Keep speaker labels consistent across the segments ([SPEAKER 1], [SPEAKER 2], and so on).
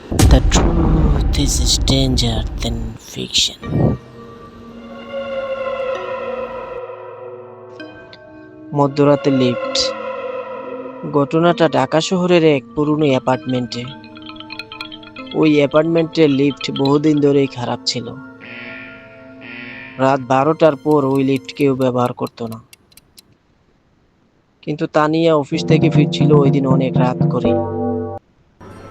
[SPEAKER 1] The truth is stranger than fiction. মধ্যরাতে lift. ঘটনাটা ঢাকা শহরের এক পুরনো অ্যাপার্টমেন্টে। ওই অ্যাপার্টমেন্টের লিফট বহুদিন ধরেই খারাপ ছিল। রাত 12টার পর ওই লিফট কেউ ব্যবহার করতো না। কিন্তু তানিয়া অফিস থেকে ফিরছিল ওই দিন অনেক রাত করে।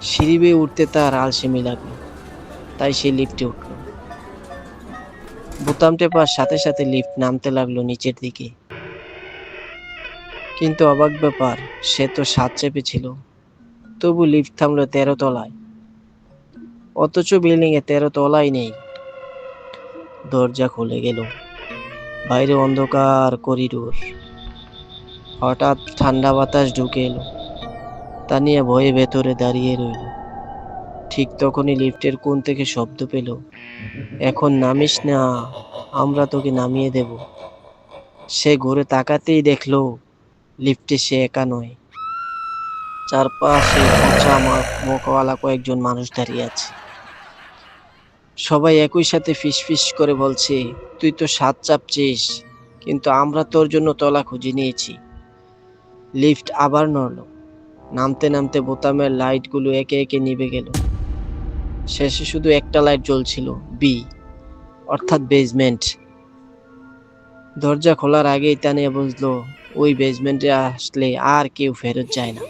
[SPEAKER 1] সিঁড়ি বেয়ে উঠতে তার আলসেমি লাগলো, তাই সে লিফটে উঠল। বোতাম টেপার সাথে সাথে লিফট নামতে লাগলো নিচের দিকে। কিন্তু অবাক ব্যাপার, সে তো 7 চেপেছিল, তবু লিফট থামলো 13 তলায়। অথচ বিল্ডিং এ 13 তলাই নেই। দরজা খুলে গেল। বাইরে অন্ধকার করিডোর। হঠাৎ ঠান্ডা বাতাস ঢুকে এলো। তানিয়া ভয়ে ভেতরে দাঁড়িয়ে রইল। ঠিক তখনই লিফটের কোণ থেকে শব্দ পেল, এখন নামিস না, আমরা তোকে নামিয়ে দেব। সে ঘুরে তাকাতেই দেখলো লিফটে সে একা নয়, চারপাশে পচা মুখওয়ালা কয়েকজন মানুষ দাঁড়িয়ে আছে। সবাই একই সাথে ফিসফিস করে বলছে, তুই তো 7 চাপছিস, কিন্তু আমরা তোর জন্য তলা খুঁজে নিয়েছি। লিফট আবার নড়ল। নামতে নামতে বোতামের লাইটগুলো একে একে নিভে গেল। শেষে শুধু একটা লাইট জ্বলছিল, বি, অর্থাৎ বেজমেন্ট। দরজা খোলার আগেই তানিয়া বুঝলো ওই বেজমেন্টে আসলে আর কেউ ফেরত যায় না।